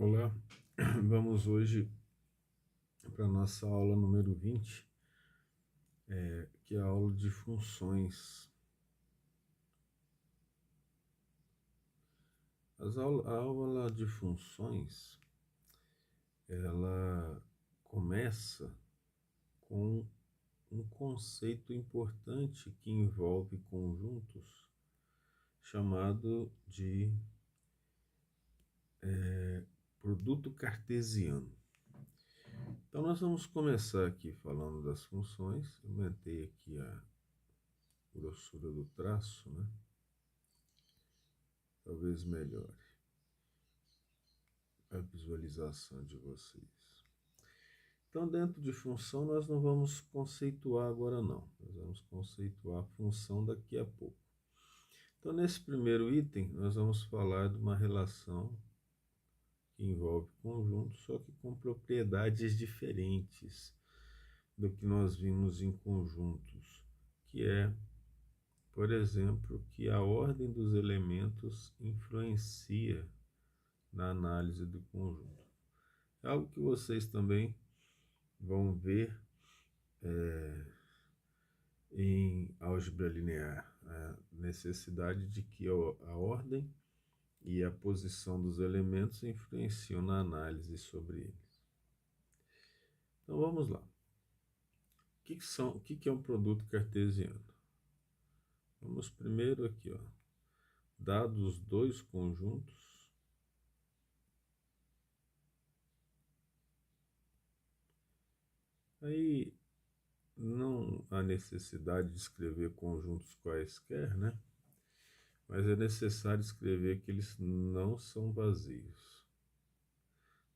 Olá, vamos hoje para a nossa aula número 20, que é a aula de funções. A aula de funções, ela começa com um conceito importante que envolve conjuntos, chamado de produto cartesiano. Então, nós vamos começar aqui falando das funções. Eu aumentei aqui a grossura do traço, né? Talvez melhore a visualização de vocês. Então, dentro de função, nós não vamos conceituar agora não. Nós vamos conceituar a função daqui a pouco. Então, nesse primeiro item, nós vamos falar de uma relação que envolve conjuntos, só que com propriedades diferentes do que nós vimos em conjuntos, que é, por exemplo, que a ordem dos elementos influencia na análise do conjunto. É algo que vocês também vão ver em álgebra linear, a necessidade de que a ordem e a posição dos elementos influenciam na análise sobre eles. Então vamos lá. O que é um produto cartesiano? Vamos primeiro aqui, dados dois conjuntos, aí não há necessidade de escrever conjuntos quaisquer, né? Mas é necessário escrever que eles não são vazios.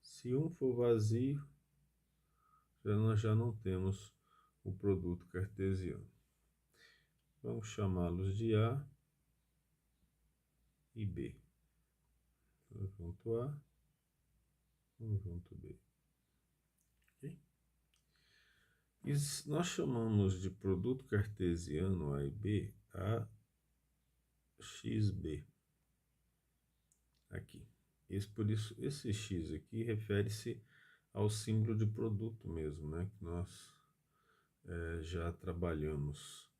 Se um for vazio, nós já não temos o produto cartesiano. Vamos chamá-los de A e B. Conjunto A, conjunto B. Okay? E nós chamamos de produto cartesiano A e B a XB. Aqui. Por isso, esse X aqui refere-se ao símbolo de produto mesmo, né? Que nós já trabalhamos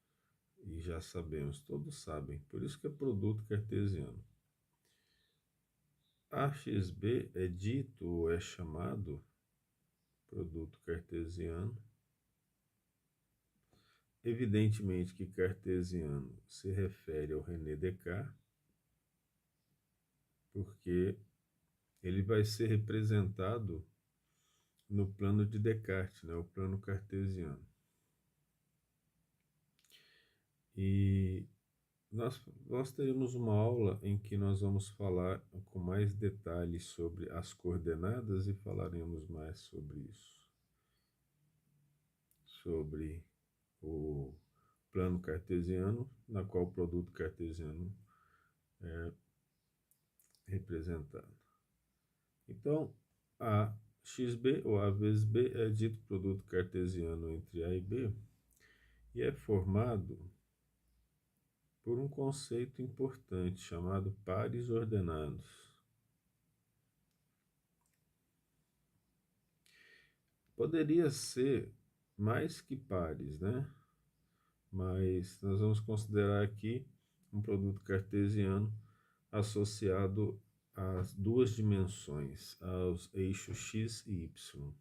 e já sabemos, todos sabem. Por isso que é produto cartesiano. AXB é dito ou é chamado produto cartesiano. Evidentemente que cartesiano se refere ao René Descartes, porque ele vai ser representado no plano de Descartes, né, o plano cartesiano. E nós teremos uma aula em que nós vamos falar com mais detalhes sobre as coordenadas e falaremos mais sobre isso. Sobre o plano cartesiano, na qual o produto cartesiano é representado. Então, a XB ou A vezes B é dito produto cartesiano entre A e B e é formado por um conceito importante chamado pares ordenados. Poderia ser mais que pares, né? Mas nós vamos considerar aqui um produto cartesiano associado às duas dimensões, aos eixos x e y.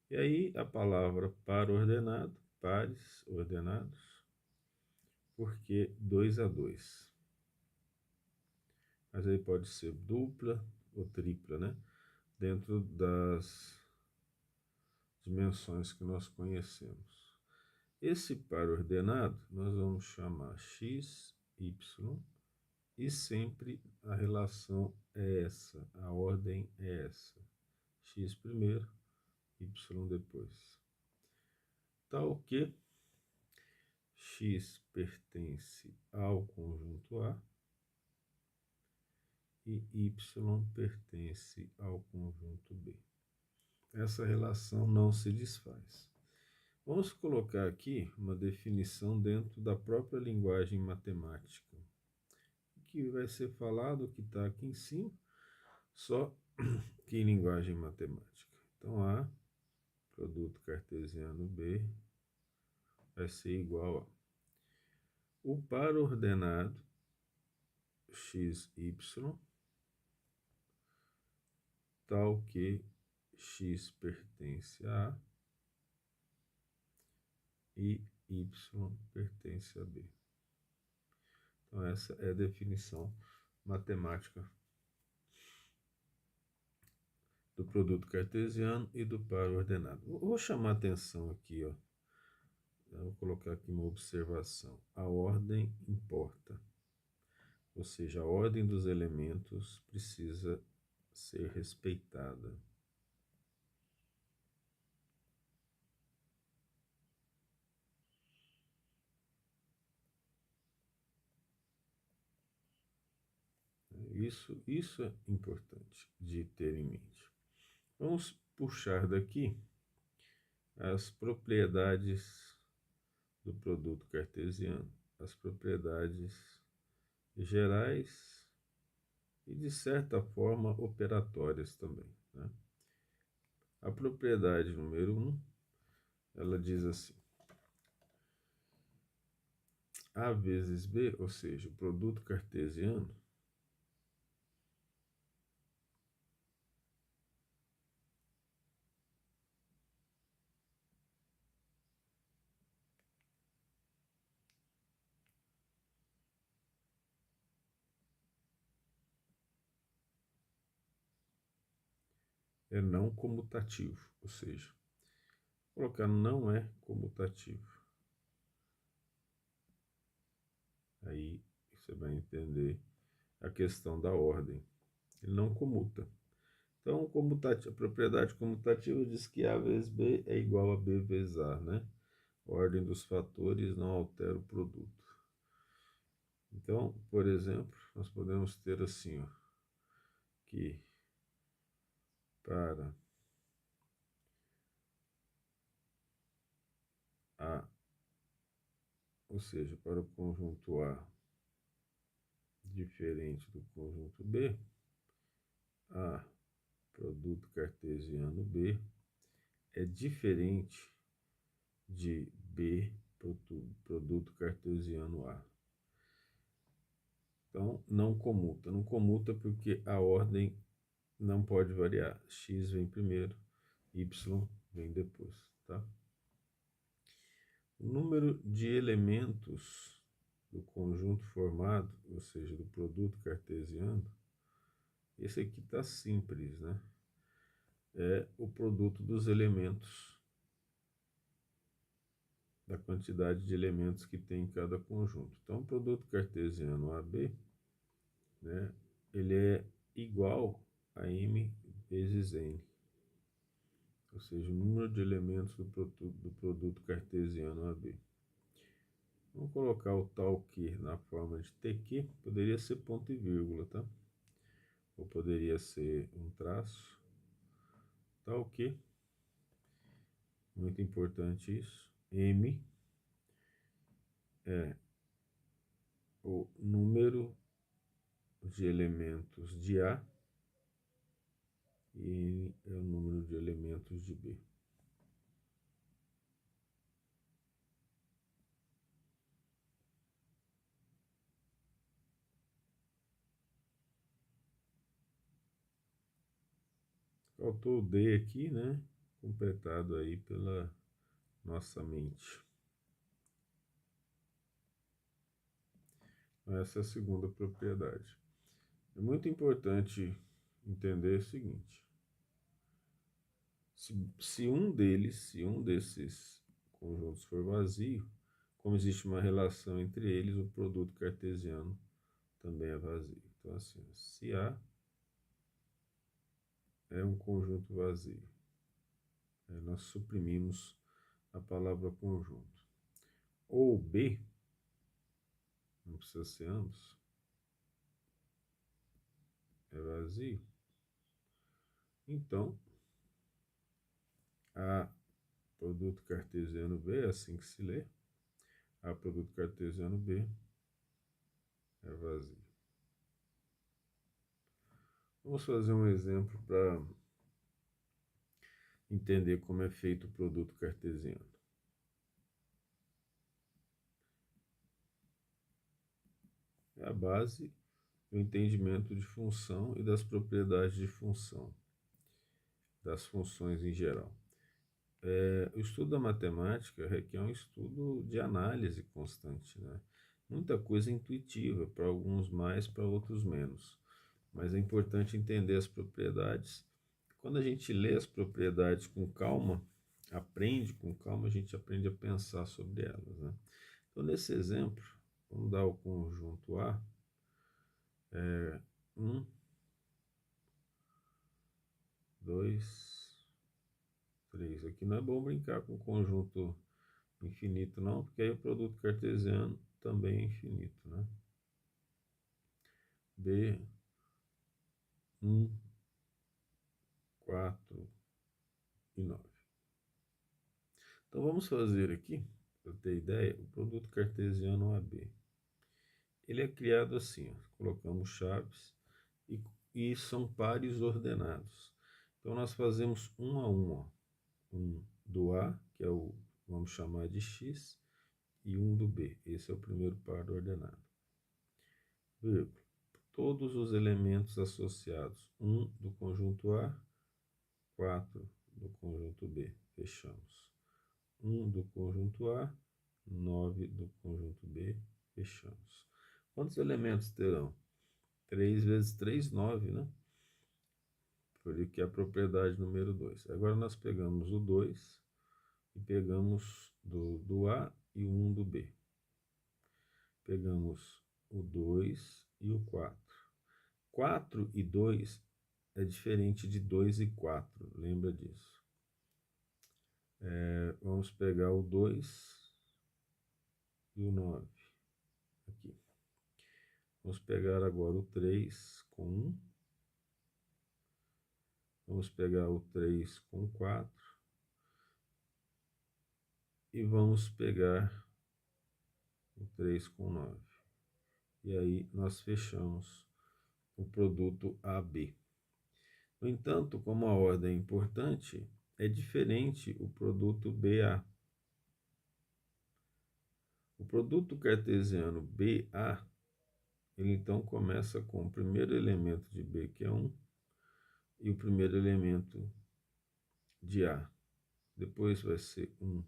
E aí a palavra par ordenado, pares ordenados, porque 2 a 2. Mas aí pode ser dupla ou tripla, né? Dentro das dimensões que nós conhecemos. Esse par ordenado nós vamos chamar x, y, e sempre a relação é essa, a ordem é essa. X primeiro, y depois. Tal que x pertence ao conjunto A e y pertence ao conjunto B. Essa relação não se desfaz. Vamos colocar aqui uma definição dentro da própria linguagem matemática, que vai ser falado, que está aqui em cima, só que em linguagem matemática. Então, A, produto cartesiano B, vai ser igual a o par ordenado x, y, tal que x pertence a A e y pertence a B. Então, essa é a definição matemática do produto cartesiano e do par ordenado. Vou chamar a atenção aqui, ó. Eu vou colocar aqui uma observação. A ordem importa, ou seja, a ordem dos elementos precisa ser respeitada. Isso é importante de ter em mente. Vamos puxar daqui as propriedades do produto cartesiano, as propriedades gerais e, de certa forma, operatórias também, né? A propriedade número 1, ela diz assim: A vezes B, ou seja, o produto cartesiano, é não comutativo, ou seja, colocar não é comutativo. Aí você vai entender a questão da ordem. Ele não comuta. Então, a propriedade comutativa diz que A vezes B é igual a B vezes A, né? A ordem dos fatores não altera o produto. Então, por exemplo, nós podemos ter assim, ó, que para A, ou seja, para o conjunto A diferente do conjunto B, A produto cartesiano B é diferente de B produto cartesiano A. Então, não comuta. Não comuta porque a ordem não pode variar. X vem primeiro, Y vem depois, tá? O número de elementos do conjunto formado, ou seja, do produto cartesiano, esse aqui está simples, né? É o produto dos elementos, da quantidade de elementos que tem em cada conjunto. Então, o produto cartesiano AB, né, ele é igual a M vezes N, ou seja, o número de elementos do produto cartesiano AB. Vamos colocar o tal que na forma de TQ, poderia ser ponto e vírgula, tá? Ou poderia ser um traço, tal que, muito importante isso, M é o número de elementos de A e N é o número de elementos de B. Faltou o D aqui, né? Completado aí pela nossa mente. Essa é a segunda propriedade. É muito importante entender o seguinte: se um desses conjuntos for vazio, como existe uma relação entre eles, o produto cartesiano também é vazio. Então, assim, se A é um conjunto vazio, nós suprimimos a palavra conjunto. Ou B, não precisa ser ambos, é vazio. Então, A produto cartesiano B, é assim que se lê, A produto cartesiano B é vazio. Vamos fazer um exemplo para entender como é feito o produto cartesiano. É a base do entendimento de função e das propriedades de função, das funções em geral. O estudo da matemática requer um estudo de análise constante, né? Muita coisa intuitiva, para alguns mais, para outros menos. Mas é importante entender as propriedades. Quando a gente lê as propriedades com calma, aprende com calma, a gente aprende a pensar sobre elas, né? Então, nesse exemplo, vamos dar o conjunto A, 1, 2, 3. Aqui não é bom brincar com conjunto infinito não, porque aí o produto cartesiano também é infinito, né? B, 1, 4 e 9. Então vamos fazer aqui, para ter ideia, o produto cartesiano AB. Ele é criado assim, ó, colocamos chaves e são pares ordenados. Então nós fazemos um a um, ó, um do A, que é o, vamos chamar de X, e um do B. Esse é o primeiro par ordenado. Vírgula. Todos os elementos associados, 1 do conjunto A, 4 do conjunto B. Fechamos. 1 do conjunto A, 9 do conjunto B. Fechamos. Quantos elementos terão? 3 vezes 3, 9, né? Porque é a propriedade número 2. Agora nós pegamos o 2 e pegamos do A e o 1 do B. Pegamos o 2 e o 4. 4 e 2 é diferente de 2 e 4, lembra disso. Vamos pegar o 2 e o 9 aqui. Vamos pegar agora o 3 com 1. Vamos pegar o 3 com 4. E vamos pegar o 3 com 9. E aí nós fechamos o produto AB. No entanto, como a ordem é importante, é diferente o produto BA. O produto cartesiano BA, ele então começa com o primeiro elemento de B, que é 1, e o primeiro elemento de A. Depois vai ser 1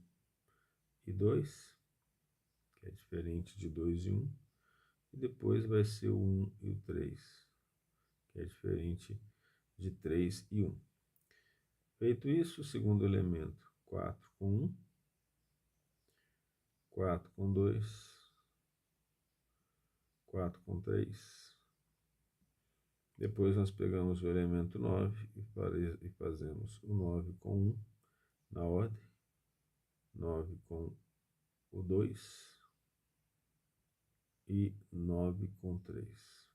e 2, que é diferente de 2 e 1. E depois vai ser o 1 e o 3, que é diferente de 3 e 1. Feito isso, o segundo elemento, 4 com 1, 4 com 2, 4 com 3. Depois nós pegamos o elemento 9 e fazemos o 9 com 1 na ordem, 9 com o 2 e 9 com 3.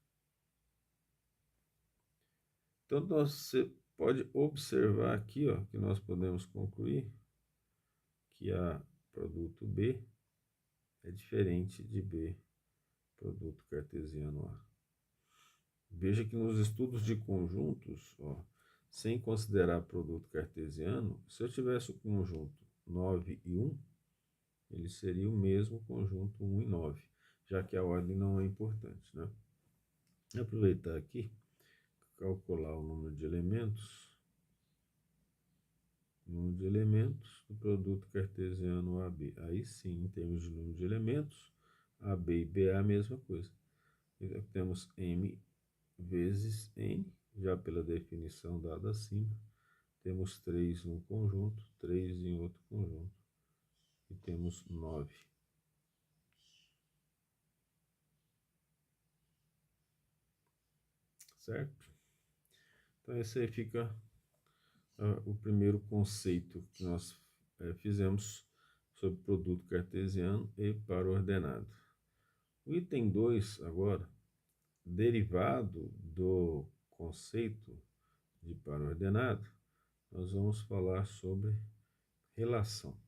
Então você pode observar aqui, ó, que nós podemos concluir que a produto B é diferente de B, produto cartesiano A. Veja que nos estudos de conjuntos, ó, sem considerar produto cartesiano, se eu tivesse o conjunto 9 e 1, ele seria o mesmo conjunto 1 e 9, já que a ordem não é importante, né? Vou aproveitar aqui, calcular o número de elementos do produto cartesiano AB. Aí sim, em termos de número de elementos, AB e BA é a mesma coisa. Então, temos M vezes N, já pela definição dada acima. Temos 3 em um conjunto, 3 em outro conjunto. E temos 9. Certo? Então, esse aí fica o primeiro conceito que nós fizemos sobre produto cartesiano e par ordenado. O item 2 agora, derivado do conceito de par ordenado, nós vamos falar sobre relação.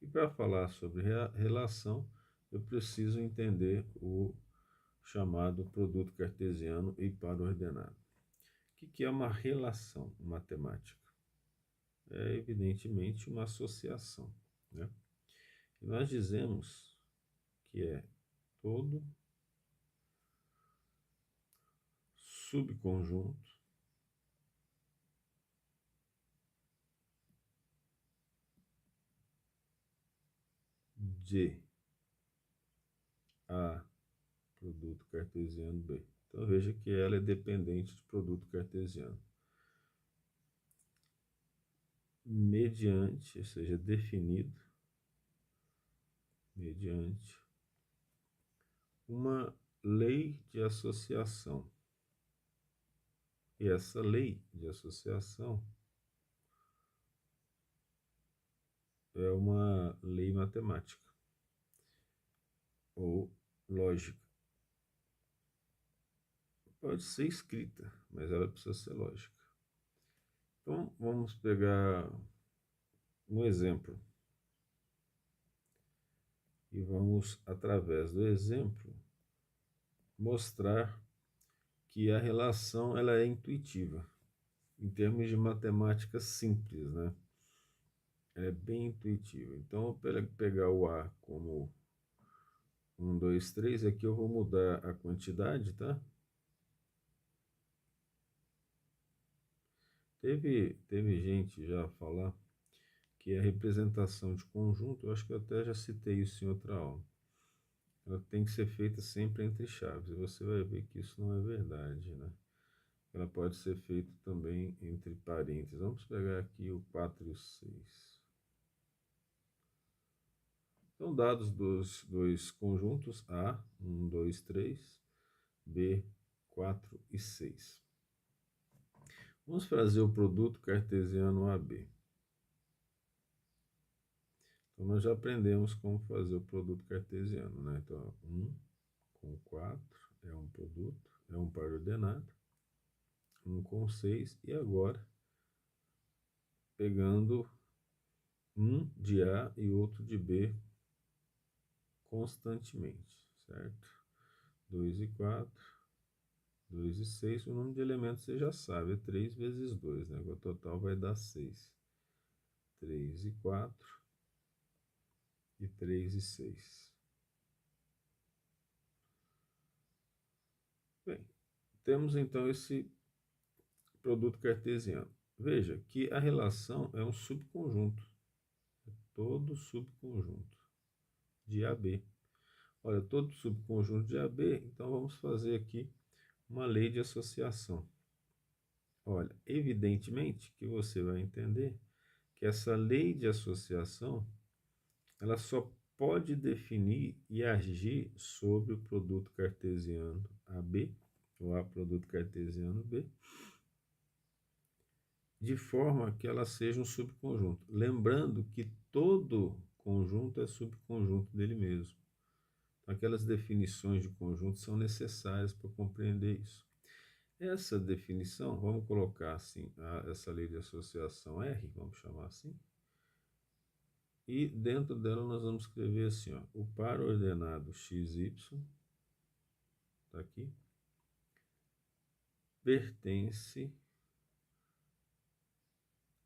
E para falar sobre relação, eu preciso entender o chamado produto cartesiano e par ordenado. que é uma relação matemática? É evidentemente uma associação, né? E nós dizemos que é todo subconjunto de A produto cartesiano B. Então veja que ela é dependente do produto cartesiano. Mediante, ou seja, definido, mediante uma lei de associação. E essa lei de associação é uma lei matemática ou lógica. Pode ser escrita, mas ela precisa ser lógica. Então, vamos pegar um exemplo. E vamos, através do exemplo, mostrar que a relação ela é intuitiva, em termos de matemática simples, né? Ela é bem intuitiva. Então, eu vou pegar o A como 1, 2, 3, aqui eu vou mudar a quantidade, tá? Teve gente já a falar que a representação de conjunto, eu acho que eu até já citei isso em outra aula, ela tem que ser feita sempre entre chaves, e você vai ver que isso não é verdade, né? Ela pode ser feita também entre parênteses. Vamos pegar aqui o 4 e o 6. Então, dados dos dois conjuntos A, 1, 2, 3, B, 4 e 6. Vamos fazer o produto cartesiano AB. Então, nós já aprendemos como fazer o produto cartesiano, né? Então, 1 com 4 é um produto, é um par ordenado. 1 com 6, e agora, pegando um de A e outro de B constantemente, certo? 2 e 4, 2 e 6, o número de elementos você já sabe, é 3 vezes 2, né? O total vai dar 6. 3 e 4 e 3 e 6. Bem, temos então esse produto cartesiano. Veja que a relação é um subconjunto, é todo subconjunto de AB. Olha, todo subconjunto de AB, então vamos fazer aqui uma lei de associação. Olha, evidentemente que você vai entender que essa lei de associação, ela só pode definir e agir sobre o produto cartesiano AB, ou A produto cartesiano B, de forma que ela seja um subconjunto. Lembrando que todo conjunto é subconjunto dele mesmo. Então, aquelas definições de conjunto são necessárias para compreender isso. Essa definição, vamos colocar assim, essa lei de associação R, vamos chamar assim, e dentro dela nós vamos escrever assim, ó, o par ordenado XY, tá aqui, pertence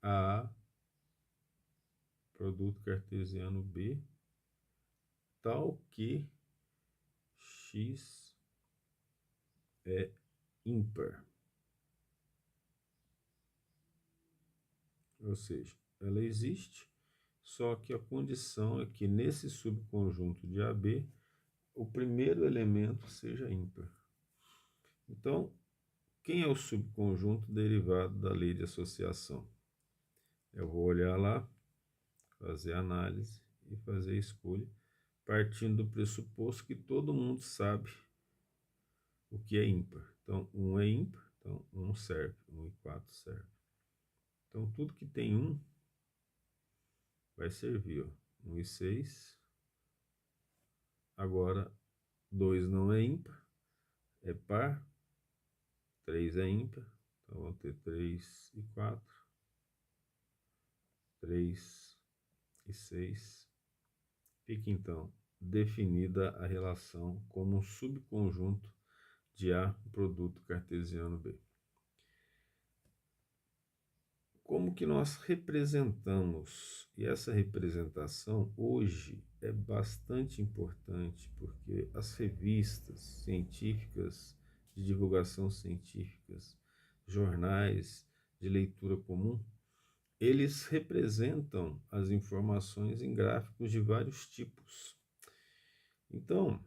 a produto cartesiano B, tal que X é ímpar. Ou seja, ela existe, só que a condição é que nesse subconjunto de AB, o primeiro elemento seja ímpar. Então, quem é o subconjunto derivado da lei de associação? Eu vou olhar lá, fazer análise e fazer a escolha, partindo do pressuposto que todo mundo sabe o que é ímpar. Então, 1 é ímpar, então 1 serve, 1 e 4 serve. Então, tudo que tem 1 vai servir, ó. 1 e 6. Agora, 2 não é ímpar, é par. 3 é ímpar, então vão ter 3 e 4. 3 e 6. Fica então definida a relação como um subconjunto de A produto cartesiano B. como que nós representamos? E essa representação hoje é bastante importante, porque as revistas científicas, de divulgação científicas, jornais de leitura comum, eles representam as informações em gráficos de vários tipos. Então,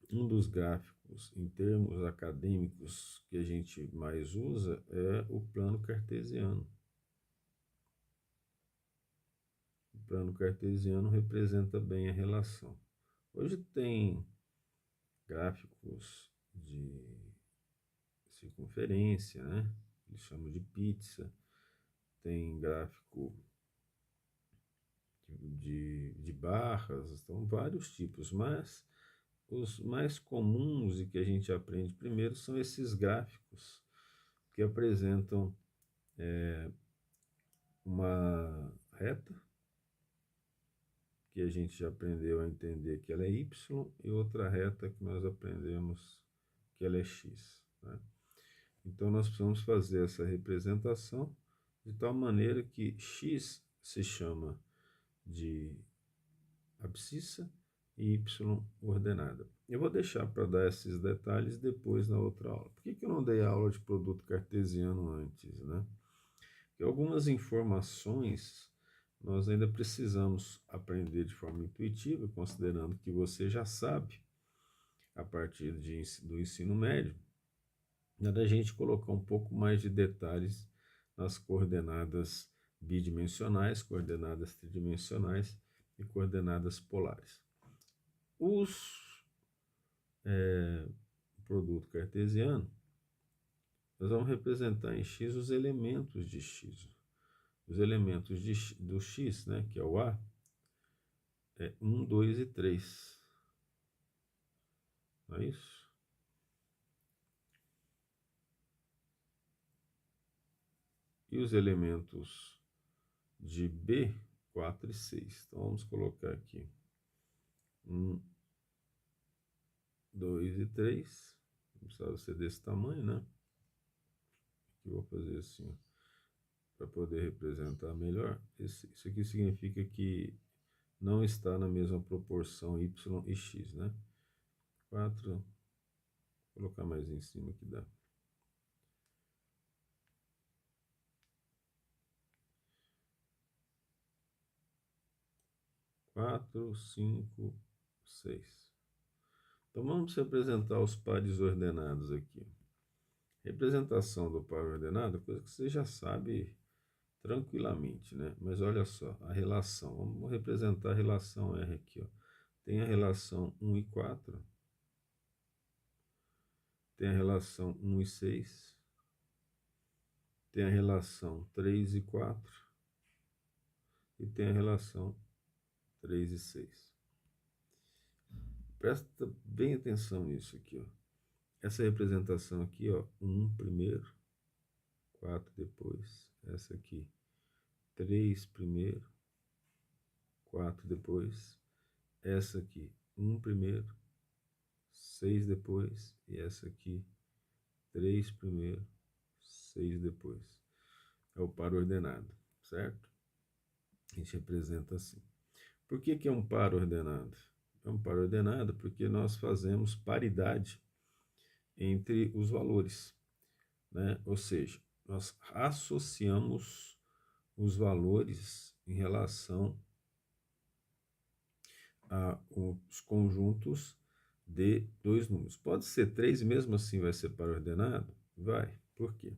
um dos gráficos em termos acadêmicos que a gente mais usa é o plano cartesiano. O plano cartesiano representa bem a relação. Hoje tem gráficos de circunferência, né? Eles chamam de pizza. Tem gráfico de barras, então vários tipos, mas os mais comuns e que a gente aprende primeiro são esses gráficos que apresentam uma reta, que a gente já aprendeu a entender que ela é y, e outra reta que nós aprendemos que ela é x, né? Então nós precisamos fazer essa representação de tal maneira que x se chama de abscissa e y ordenada. Eu vou deixar para dar esses detalhes depois na outra aula. Por que eu não dei aula de produto cartesiano antes, né? Porque algumas informações nós ainda precisamos aprender de forma intuitiva, considerando que você já sabe, a partir do ensino médio, é da gente colocar um pouco mais de detalhes nas coordenadas bidimensionais, coordenadas tridimensionais e coordenadas polares. O produto cartesiano, nós vamos representar em x os elementos de x. Os elementos do x, né, que é o A, é 1, 2 e 3. Não é isso? E os elementos de B, 4 e 6. Então vamos colocar aqui 1, 2 e 3. Não precisava ser desse tamanho, né? Aqui eu vou fazer assim, para poder representar melhor. Isso aqui significa que não está na mesma proporção y e x, né? 4, vou colocar mais em cima que dá. 4, 5, 6. Então vamos representar os pares ordenados aqui. Representação do par ordenado, coisa que você já sabe tranquilamente, né? Mas olha só, a relação. Vamos representar a relação R aqui, ó. Tem a relação 1 e 4. Tem a relação 1 e 6. Tem a relação 3 e 4. E tem a relação 3 e 6. Presta bem atenção nisso aqui, ó. Essa representação aqui, ó, 1 primeiro, 4 depois. Essa aqui, 3 primeiro, 4 depois. Essa aqui, 1 primeiro, 6 depois. E essa aqui, 3 primeiro, 6 depois. É o par ordenado, certo? A gente representa assim. Por que é um par ordenado? É um par ordenado porque nós fazemos paridade entre os valores, né? Ou seja, nós associamos os valores em relação aos conjuntos de dois números. Pode ser 3 e mesmo assim vai ser par ordenado? Vai. Por quê?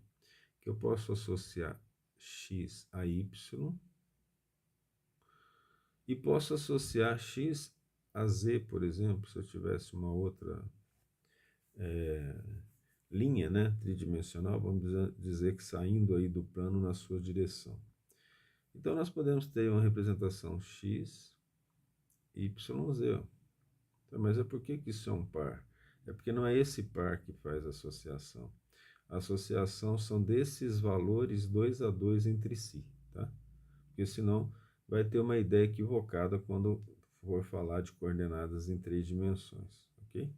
Porque eu posso associar x a y e posso associar x a z, por exemplo, se eu tivesse uma outra linha, né, tridimensional, vamos dizer que saindo aí do plano na sua direção. Então nós podemos ter uma representação x, y, z. Então, mas por que isso é um par? É porque não é esse par que faz a associação. A associação são desses valores 2 a 2 entre si, tá? Porque senão vai ter uma ideia equivocada quando for falar de coordenadas em 3 dimensões, ok?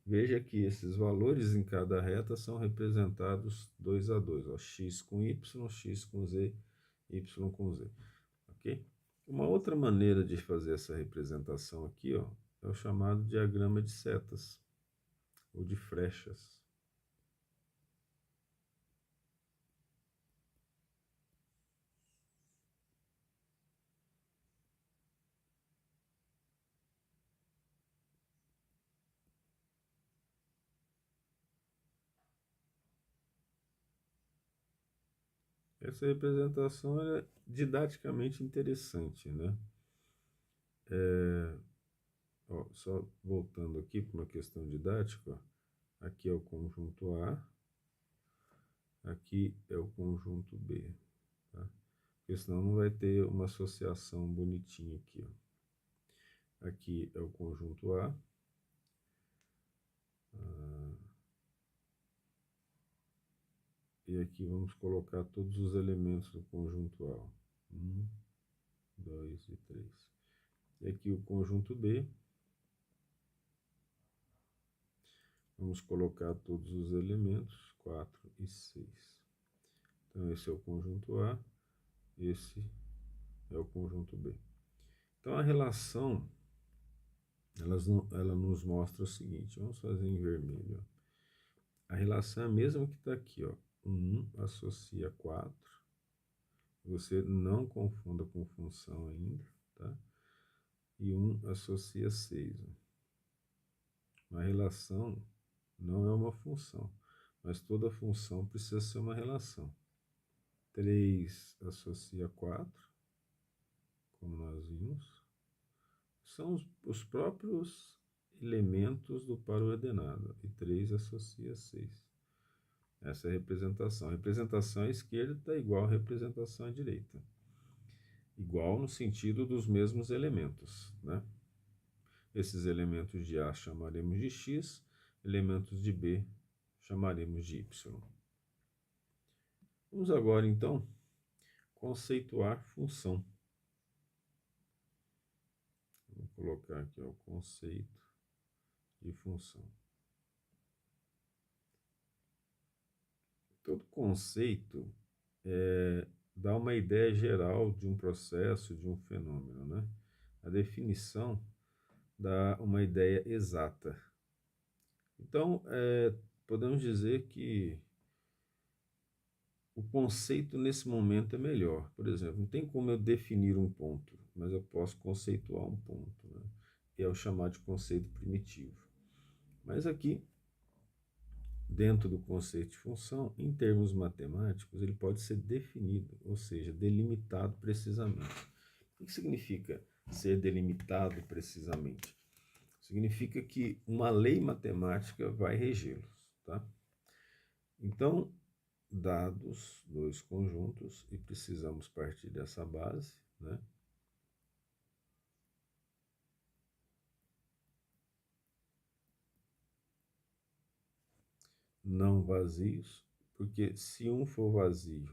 Veja que esses valores em cada reta são representados 2 a 2, ó, x com y, x com z, y com z, ok? Uma outra maneira de fazer essa representação aqui, ó, é o chamado diagrama de setas, ou de flechas. Essa representação é didaticamente interessante, né? Ó, só voltando aqui para uma questão didática, ó, aqui é o conjunto A, aqui é o conjunto B, tá? Porque senão não vai ter uma associação bonitinha aqui, ó. Aqui é o conjunto A, e aqui vamos colocar todos os elementos do conjunto A. 1, 2 e 3. E aqui o conjunto B. Vamos colocar todos os elementos, 4 e 6. Então, esse é o conjunto A, esse é o conjunto B. Então, a relação, ela nos mostra o seguinte, vamos fazer em vermelho. Ó. A relação é a mesma que está aqui, ó. 1 associa 4. Você não confunda com função ainda, tá? E 1 associa 6. Ó. Uma relação não é uma função, mas toda função precisa ser uma relação. 3 associa 4, como nós vimos. São os próprios elementos do par ordenado. E 3 associa 6. Essa é a representação. A representação à esquerda está igual à representação à direita. Igual no sentido dos mesmos elementos, né? Esses elementos de A chamaremos de X, elementos de B chamaremos de Y. Vamos agora, então, conceituar função. Vou colocar aqui ó, o conceito de função. Todo conceito dá uma ideia geral de um processo, de um fenômeno, né? A definição dá uma ideia exata. Então, podemos dizer que o conceito nesse momento é melhor. Por exemplo, não tem como eu definir um ponto, mas eu posso conceituar um ponto, né? E é o chamado de conceito primitivo. Mas aqui, dentro do conceito de função, em termos matemáticos, ele pode ser definido, ou seja, delimitado precisamente. O que significa ser delimitado precisamente? Significa que uma lei matemática vai regê-los, tá? Então, dados dois conjuntos, e precisamos partir dessa base, né? Não vazios, porque se um for vazio,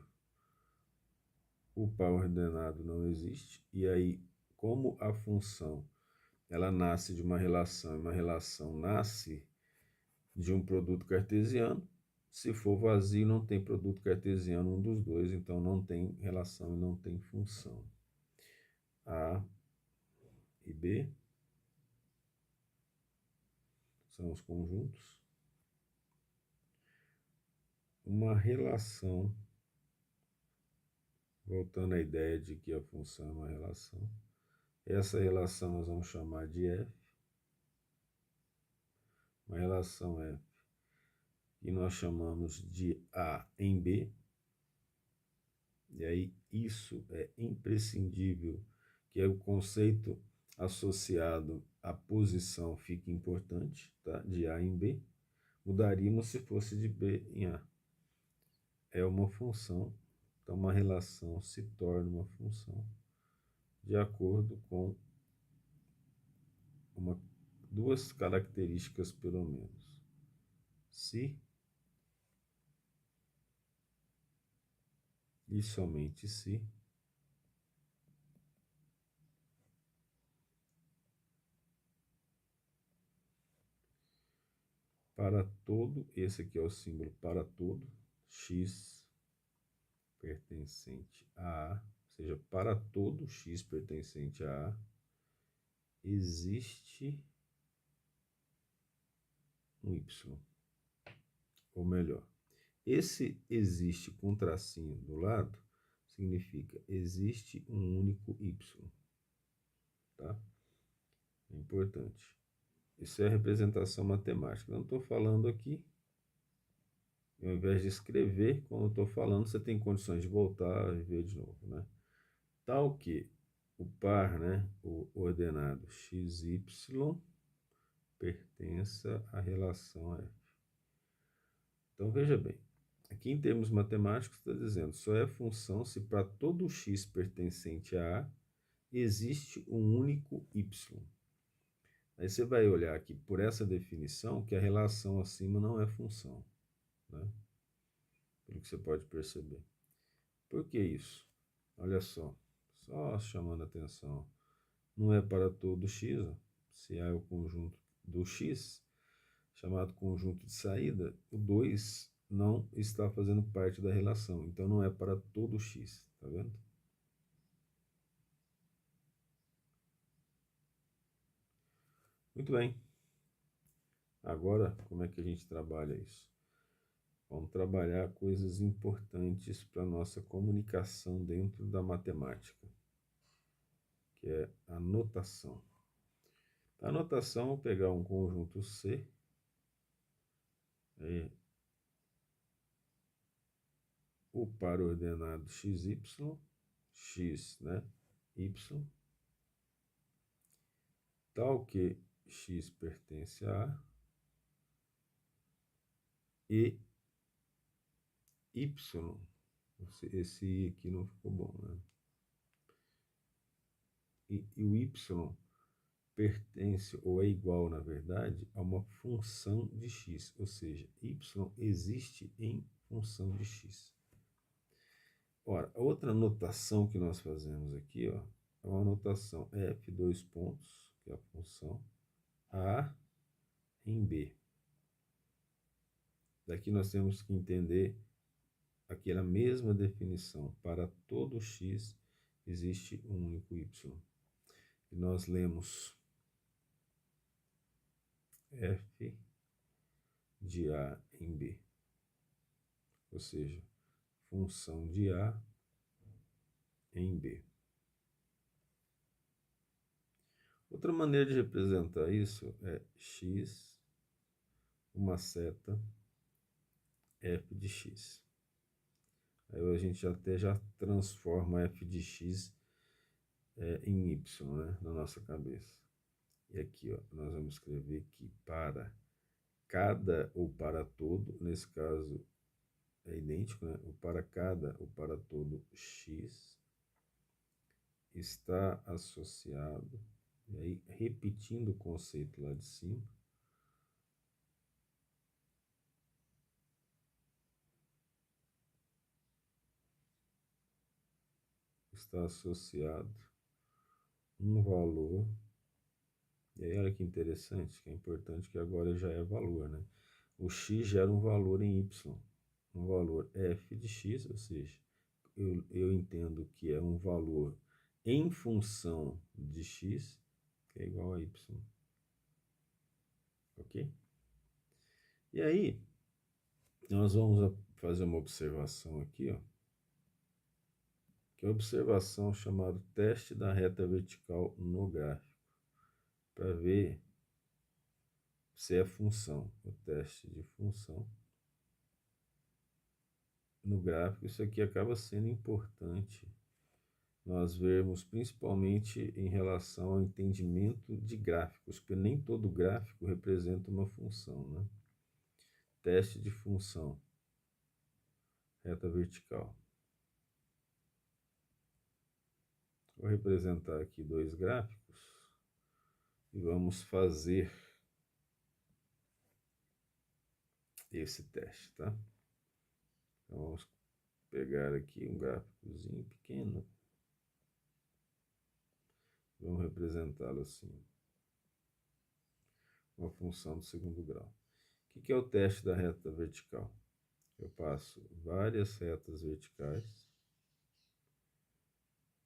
o par ordenado não existe, e aí, como a função ela nasce de uma relação, e uma relação nasce de um produto cartesiano, se for vazio, não tem produto cartesiano, um dos dois, então não tem relação e não tem função. A e B são os conjuntos. Uma relação, voltando à ideia de que a função é uma relação, essa relação nós vamos chamar de F, uma relação F, que nós chamamos de A em B, e aí isso é imprescindível, que é o conceito associado à posição fica importante, tá? De A em B, mudaríamos se fosse de B em A. É uma função, então uma relação se torna uma função de acordo com duas características pelo menos. Se e somente se para todo, esse aqui é o símbolo para todo, x pertencente a A, ou seja, para todo x pertencente a A, existe um y. Ou melhor, esse existe com tracinho do lado, significa existe um único y. Tá? É importante. Isso é representação matemática. Não estou falando aqui. Ao invés de escrever, quando estou falando, você tem condições de voltar e ver de novo, né? Tal que o par, né, o ordenado xy pertença à relação F. Então, veja bem, aqui em termos matemáticos está dizendo só é função se para todo x pertencente a A existe um único y. Aí você vai olhar aqui por essa definição que a relação acima não é função, né? Pelo que você pode perceber. Por que isso? Olha só chamando a atenção. Não é para todo x, ó. Se há o conjunto do x, chamado conjunto de saída, o 2 não está fazendo parte da relação. Então, não é para todo x. Tá vendo? Muito bem. Agora, como é que a gente trabalha isso? Vamos trabalhar coisas importantes para a nossa comunicação dentro da matemática, que é a notação. A notação, vou pegar um conjunto C, o par ordenado xy, x, né, y, tal que x pertence a A, e y, esse i aqui não ficou bom, né? E o y pertence, ou é igual, na verdade, a uma função de x, ou seja, y existe em função de x. Ora, a outra notação que nós fazemos aqui, ó, é uma notação f, dois pontos, que é a função a em b. Daqui nós temos que entender aquela mesma definição. Para todo x existe um único y. E nós lemos f de a em b, ou seja, função de a em b. Outra maneira de representar isso é x, uma seta, f de x. Aí a gente até já transforma f de x em y, né, na nossa cabeça. E aqui, ó, nós vamos escrever que para cada ou para todo, nesse caso é idêntico, né? O para cada ou para todo x está associado, e aí repetindo o conceito lá de cima, está associado um valor, e aí olha que interessante, que é importante que agora já é valor, né? O x gera um valor em y, um valor f de x, ou seja, eu entendo que é um valor em função de x, que é igual a y. Ok? E aí, nós vamos fazer uma observação aqui, ó, que é a observação chamada teste da reta vertical no gráfico, para ver se é função, o teste de função no gráfico. Isso aqui acaba sendo importante nós vermos, principalmente em relação ao entendimento de gráficos, porque nem todo gráfico representa uma função, né? Teste de função, reta vertical. Vou representar aqui dois gráficos e vamos fazer esse teste, tá? Então, vamos pegar aqui um gráficozinho pequeno. Vamos representá-lo assim. Uma função do segundo grau. O que é o teste da reta vertical? Eu passo várias retas verticais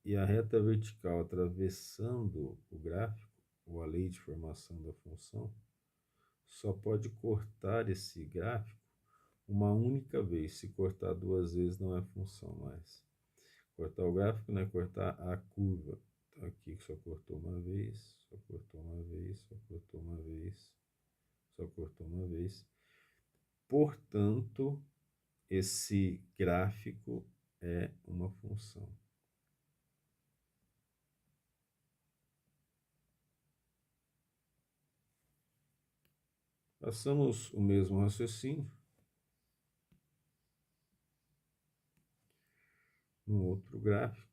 e a reta vertical atravessando o gráfico, ou a lei de formação da função, só pode cortar esse gráfico uma única vez. Se cortar duas vezes não é função mais. Cortar o gráfico não é cortar a curva. Então aqui só cortou uma vez, só cortou uma vez, só cortou uma vez, só cortou uma vez. Portanto, esse gráfico é uma função. Façamos o mesmo raciocínio no outro gráfico.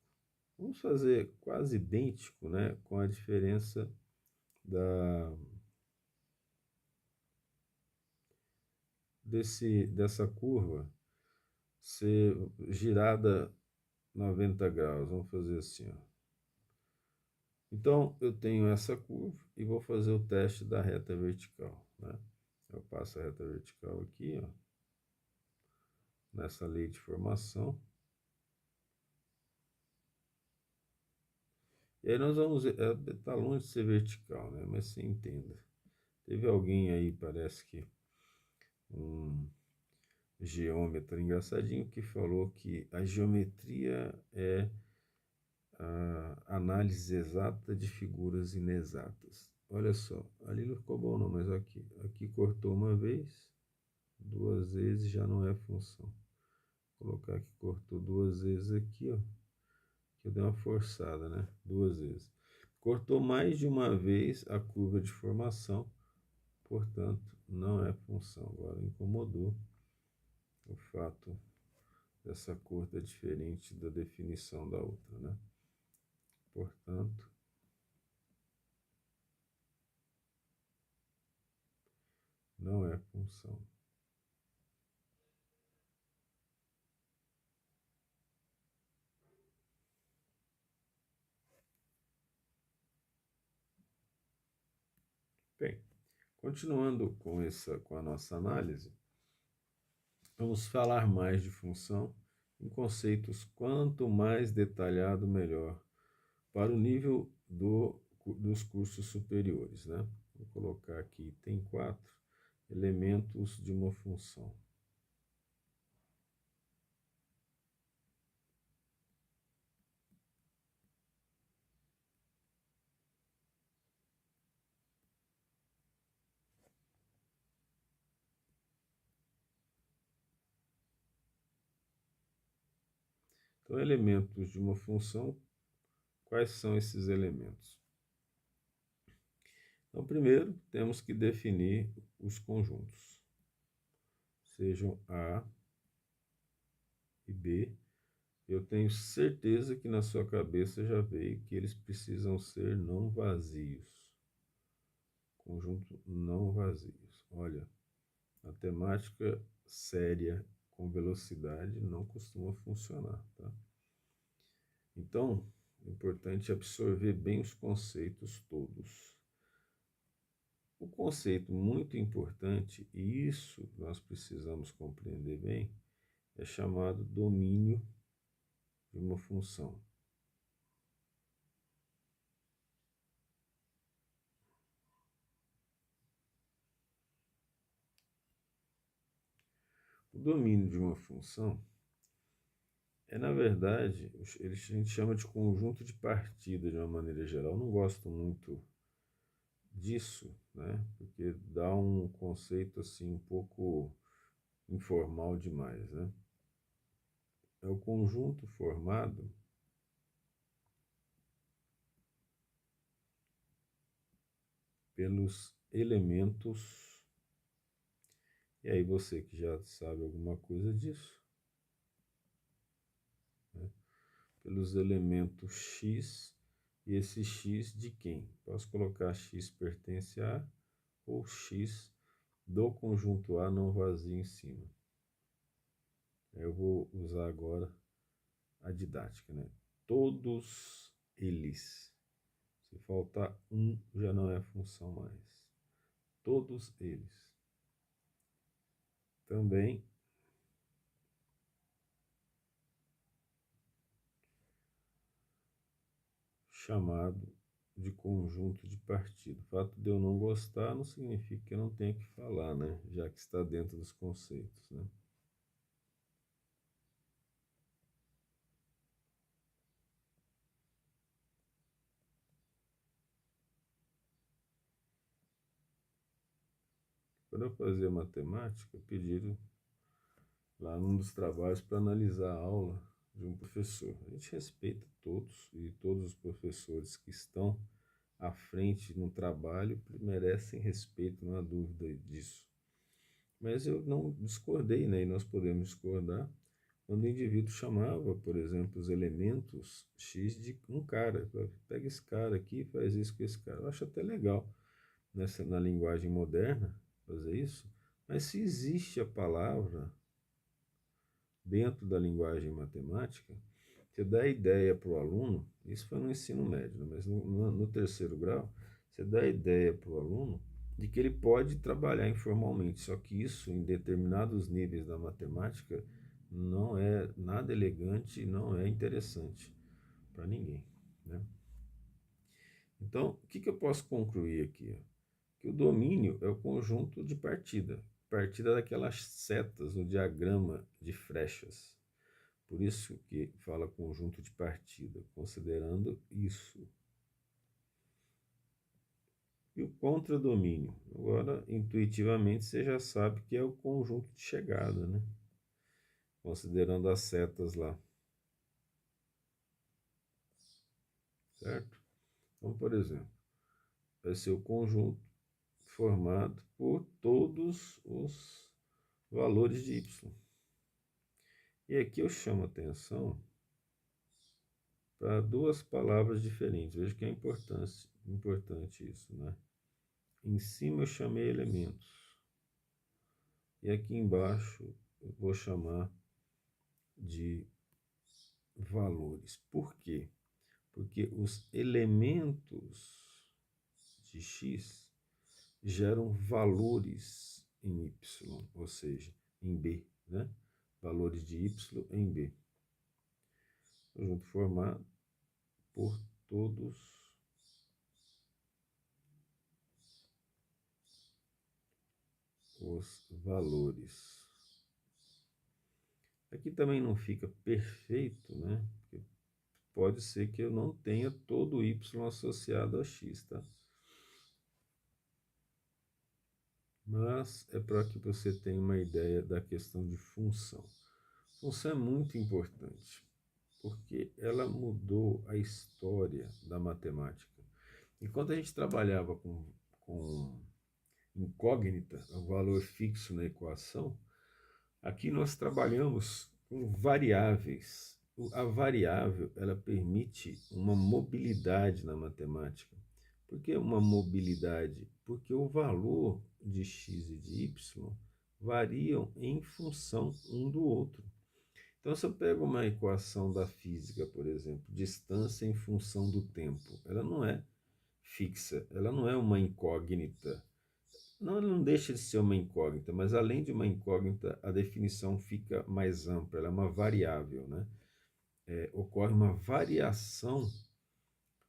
Vamos fazer quase idêntico, né, com a diferença dessa curva ser girada 90 graus. Vamos fazer assim, ó. Então, eu tenho essa curva e vou fazer o teste da reta vertical, né? Eu passo a reta vertical aqui, ó, nessa lei de formação. E aí nós vamos, tá longe de ser vertical, né? Mas você entenda. Teve alguém aí, parece que um geômetra engraçadinho, que falou que a geometria é a análise exata de figuras inexatas. Olha só, ali não ficou bom não, mas aqui cortou uma vez, duas vezes já não é função. Vou colocar que cortou duas vezes aqui, ó. Que eu dei uma forçada, né? Duas vezes. Cortou mais de uma vez a curva de formação, portanto, não é função. Agora incomodou o fato dessa curva diferente da definição da outra, né? Portanto, não é função. Bem, continuando com a nossa análise, vamos falar mais de função em conceitos quanto mais detalhado, melhor, para o nível dos cursos superiores, né? Vou colocar aqui, tem 4 elementos de uma função. Então, elementos de uma função, quais são esses elementos? Então, primeiro, temos que definir os conjuntos, sejam A e B. Eu tenho certeza que na sua cabeça já veio que eles precisam ser não vazios. Conjunto não vazios. Olha, matemática séria com velocidade não costuma funcionar, tá? Então, é importante absorver bem os conceitos todos. O conceito muito importante, e isso nós precisamos compreender bem, é chamado domínio de uma função. O domínio de uma função na verdade, a gente chama de conjunto de partida de uma maneira geral. Eu não gosto muito disso, né? Porque dá um conceito assim um pouco informal demais, né? É o conjunto formado pelos elementos. E aí você que já sabe alguma coisa disso, né? Pelos elementos x, e esse x de quem? Posso colocar x pertence a ou x do conjunto A não vazio em cima. Eu vou usar agora a didática, né? Todos eles. Se faltar um, já não é função mais. Todos eles. também chamado de conjunto de partida. O fato de eu não gostar não significa que eu não tenha que falar, né? Já que está dentro dos conceitos, né? Quando eu fazia matemática, pediram lá num dos trabalhos para analisar a aula de um professor. A gente respeita todos e todos os professores que estão à frente no trabalho merecem respeito, não há dúvida disso. Mas eu não discordei, né? E nós podemos discordar quando o indivíduo chamava, por exemplo, os elementos X de um cara. Pega esse cara aqui e faz isso com esse cara. Eu acho até legal na linguagem moderna fazer isso, mas se existe a palavra dentro da linguagem matemática, você dá a ideia para o aluno, isso foi no ensino médio, né? Mas no terceiro grau, você dá a ideia para o aluno de que ele pode trabalhar informalmente, só que isso, em determinados níveis da matemática, não é nada elegante e não é interessante para ninguém, né? Então, o que eu posso concluir aqui? Que o domínio é o conjunto de partida daquelas setas no diagrama de flechas. Por isso que fala conjunto de partida, considerando isso. E o contradomínio? Agora, intuitivamente, você já sabe que é o conjunto de chegada, né? Considerando as setas lá. Certo? Então, por exemplo, vai ser o conjunto formado por todos os valores de y. E aqui eu chamo a atenção para duas palavras diferentes. Veja que é importante isso, né? Em cima eu chamei elementos. E aqui embaixo eu vou chamar de valores. Por quê? Porque os elementos de x geram valores em y, ou seja, em b, né? Valores de y em b. Conjunto formado por todos os valores. Aqui também não fica perfeito, né? Porque pode ser que eu não tenha todo y associado a x, tá? Mas é para que você tenha uma ideia da questão de função. Função é muito importante, porque ela mudou a história da matemática. Enquanto a gente trabalhava com incógnita, o valor fixo na equação, aqui nós trabalhamos com variáveis. A variável, ela permite uma mobilidade na matemática. Por que uma mobilidade? Porque o valor de x e de y variam em função um do outro. Então, se eu pego uma equação da física, por exemplo, distância em função do tempo, ela não é fixa, ela não é uma incógnita. Não, ela não deixa de ser uma incógnita, mas além de uma incógnita, a definição fica mais ampla, ela é uma variável, né? Ocorre uma variação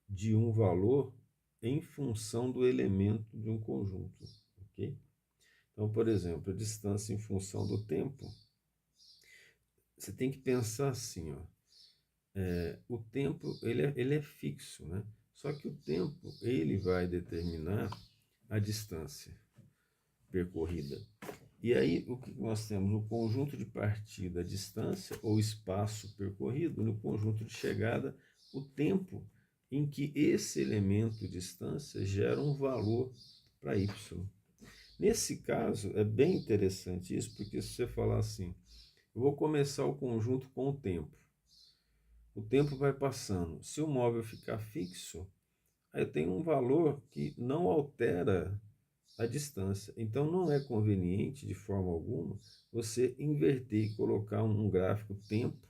de um valor em função do elemento de um conjunto, ok? Então, por exemplo, a distância em função do tempo, você tem que pensar assim, ó, o tempo ele é fixo, né? Só que o tempo ele vai determinar a distância percorrida. E aí o que nós temos? No conjunto de partida, a distância ou espaço percorrido, no conjunto de chegada, o tempo em que esse elemento distância gera um valor para y. Nesse caso, é bem interessante isso, porque se você falar assim, eu vou começar o conjunto com o tempo vai passando. Se o móvel ficar fixo, aí eu tenho um valor que não altera a distância. Então, não é conveniente, de forma alguma, você inverter e colocar um gráfico tempo,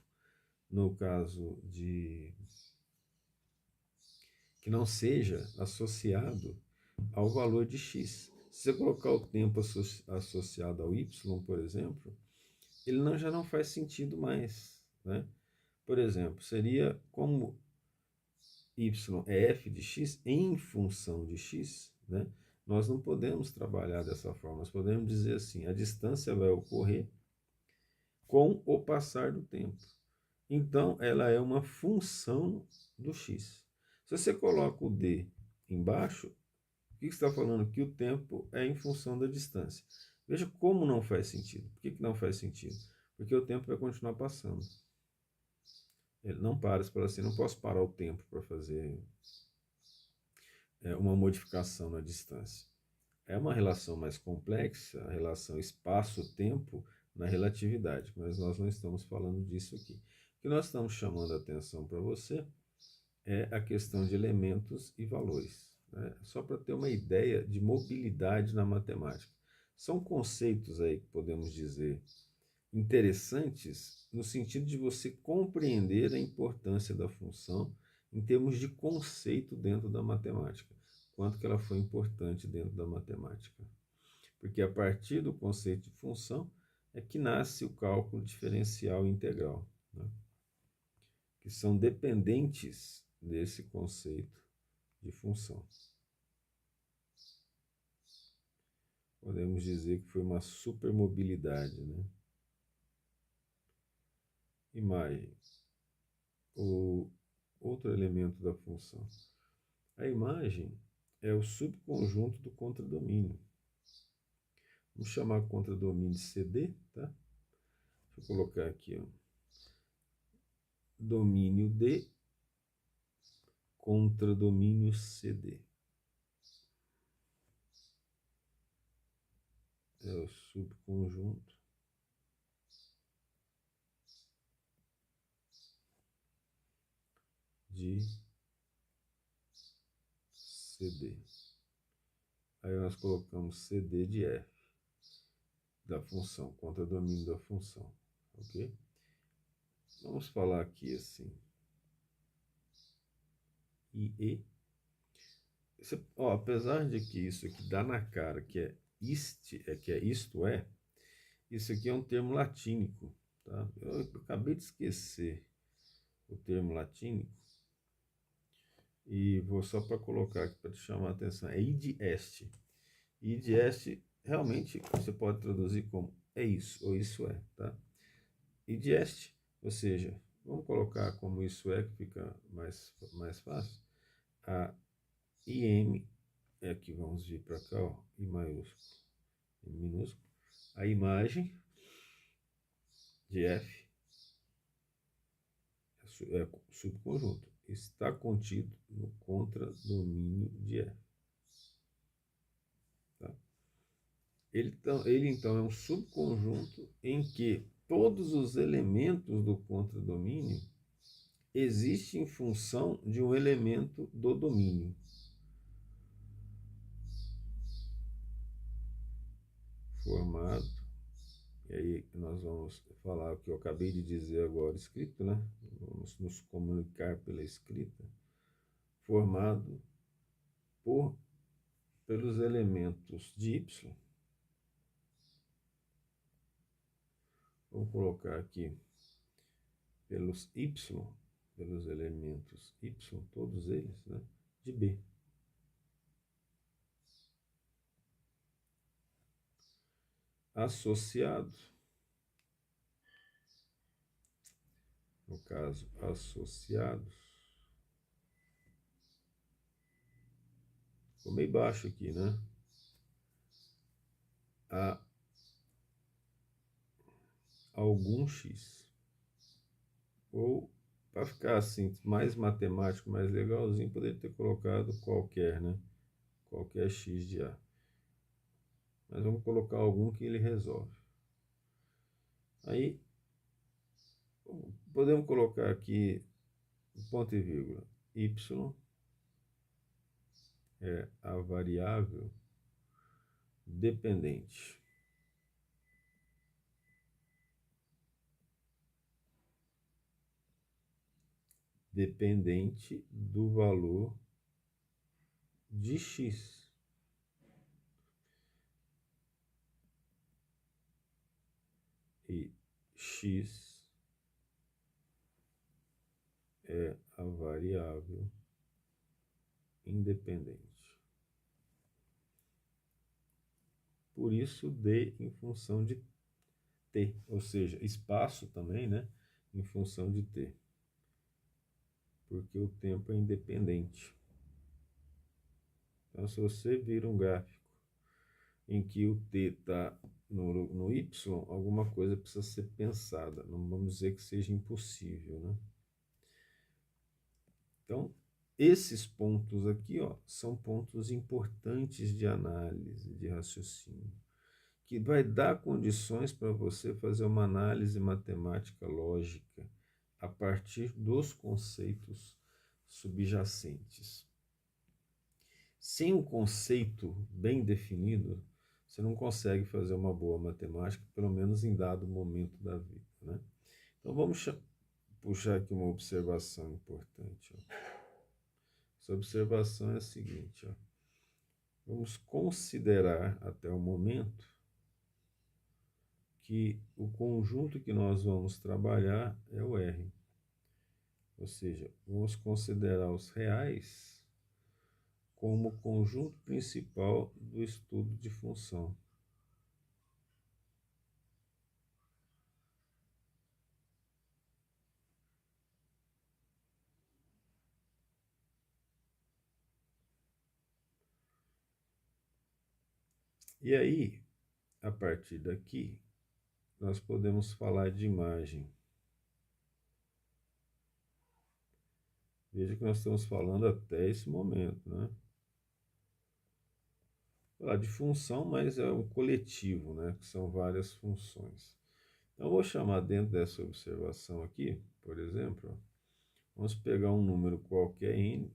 no caso de que não seja associado ao valor de x. Se você colocar o tempo associado ao y, por exemplo, ele já não faz sentido mais, né? Por exemplo, seria como y é f de x em função de x, né? Nós não podemos trabalhar dessa forma. Nós podemos dizer assim, a distância vai ocorrer com o passar do tempo. Então, ela é uma função do x. Se você coloca o d embaixo, o que está falando? Que o tempo é em função da distância. Veja como não faz sentido. Por que não faz sentido? Porque o tempo vai continuar passando. Ele não para, se for assim, não posso parar o tempo para fazer uma modificação na distância. É uma relação mais complexa, a relação espaço-tempo na relatividade, mas nós não estamos falando disso aqui. O que nós estamos chamando a atenção para você é a questão de elementos e valores, né? Só para ter uma ideia de mobilidade na matemática. São conceitos aí que podemos dizer interessantes no sentido de você compreender a importância da função em termos de conceito dentro da matemática, quanto que ela foi importante dentro da matemática. Porque a partir do conceito de função é que nasce o cálculo diferencial e integral, né? Que são dependentes desse conceito de função. Podemos dizer que foi uma supermobilidade, né? Imagem. O outro elemento da função. A imagem é o subconjunto do contradomínio. Vamos chamar contradomínio de CD, tá? Deixa eu colocar aqui, ó. Domínio D, contradomínio CD. É o subconjunto de CD. Aí nós colocamos CD de F, da função, contradomínio da função, ok? Vamos falar aqui assim. IE. Apesar de que isso aqui dá na cara que é isto é, isso aqui é um termo latínico, tá? Eu acabei de esquecer o termo latínico e vou só para colocar aqui para te chamar a atenção. É id est. Id est realmente você pode traduzir como é isso ou isso é, tá? Id est, ou seja, vamos colocar como isso é que fica mais fácil. A IM é aqui, vamos vir para cá, ó, I maiúsculo, I minúsculo. A imagem de F é subconjunto, está contido no contradomínio de F. Tá? Ele então é um subconjunto em que todos os elementos do contradomínio existem em função de um elemento do domínio. Formado, e aí nós vamos falar o que eu acabei de dizer agora escrito, né? Vamos nos comunicar pela escrita, formado pelos elementos de y. Vamos colocar aqui pelos elementos y, todos eles, né? De B. Associado, no caso, associados, ficou meio baixo aqui, né? A algum x. Ou, para ficar assim, mais matemático, mais legalzinho, poderia ter colocado qualquer, né? Qualquer x de A. Mas vamos colocar algum que ele resolve. Aí, podemos colocar aqui, ponto e vírgula, y é a variável dependente. Dependente do valor de x. x é a variável independente. Por isso, d em função de t, ou seja, espaço também, né, em função de t, porque o tempo é independente. Então, se você vira um gráfico em que o t está no y, alguma coisa precisa ser pensada. Não vamos dizer que seja impossível, né? Então, esses pontos aqui, ó, são pontos importantes de análise, de raciocínio, que vai dar condições para você fazer uma análise matemática lógica a partir dos conceitos subjacentes. Sem um conceito bem definido, você não consegue fazer uma boa matemática, pelo menos em dado momento da vida, né? Então vamos puxar aqui uma observação importante. Ó. Essa observação é a seguinte, ó. Vamos considerar até o momento que o conjunto que nós vamos trabalhar é o R. Ou seja, vamos considerar os reais como o conjunto principal do estudo de função. E aí, a partir daqui, nós podemos falar de imagem. Veja que nós estamos falando até esse momento, né? Falar de função, mas é um coletivo, né? Que são várias funções. Então, eu vou chamar dentro dessa observação aqui, por exemplo, ó, vamos pegar um número qualquer n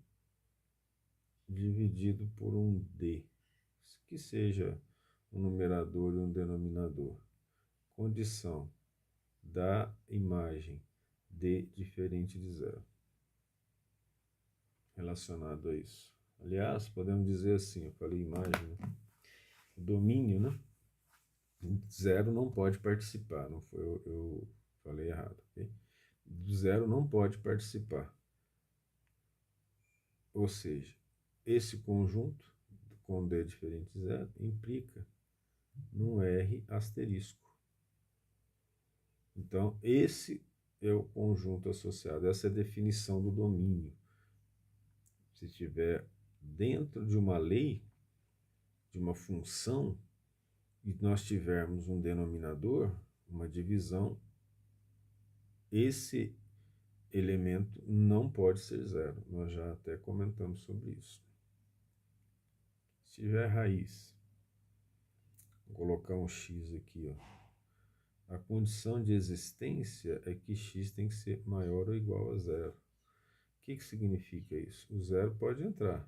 dividido por um d, que seja um numerador e um denominador. Condição da imagem d diferente de zero. Relacionado a isso. Aliás, podemos dizer assim, eu falei imagem, né? O domínio, né? Zero não pode participar, não foi, eu falei errado, ok? Zero não pode participar. Ou seja, esse conjunto com D diferente de zero implica num R asterisco. Então, esse é o conjunto associado, essa é a definição do domínio. Se estiver dentro de uma lei, de uma função, e nós tivermos um denominador, uma divisão, esse elemento não pode ser zero. Nós já até comentamos sobre isso. Se tiver raiz, vou colocar um x aqui, ó. A condição de existência é que x tem que ser maior ou igual a zero. O que significa isso? O zero pode entrar.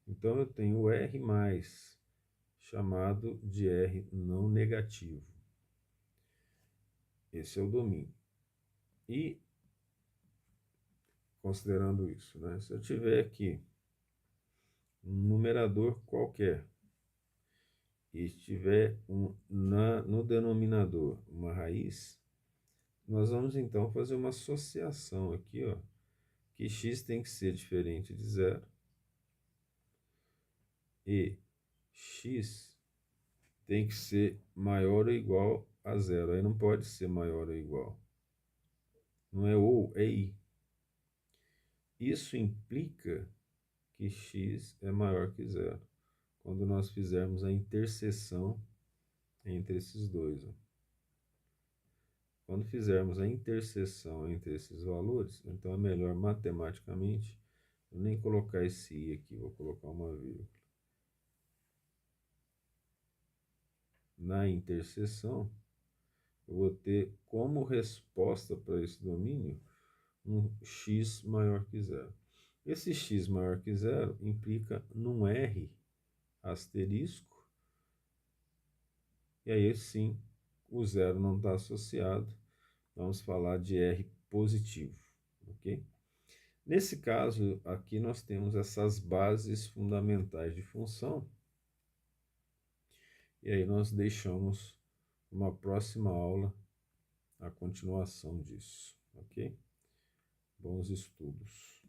Então eu tenho o R mais, chamado de R não negativo. Esse é o domínio. E, considerando isso, né, se eu tiver aqui um numerador qualquer e tiver no denominador uma raiz, nós vamos então fazer uma associação aqui, ó, que x tem que ser diferente de zero e x tem que ser maior ou igual a zero. Aí não pode ser maior ou igual. Não é ou, é i. Isso implica que x é maior que zero, quando nós fizermos a interseção entre esses dois. Ó. Quando fizermos a interseção entre esses valores, então é melhor matematicamente eu nem colocar esse i aqui, vou colocar uma vírgula. Na interseção, eu vou ter como resposta para esse domínio um x maior que zero. Esse x maior que zero implica num r asterisco, e aí sim o zero não está associado, vamos falar de r positivo, ok? Nesse caso, aqui nós temos essas bases fundamentais de função, e aí nós deixamos uma próxima aula a continuação disso, ok? Bons estudos.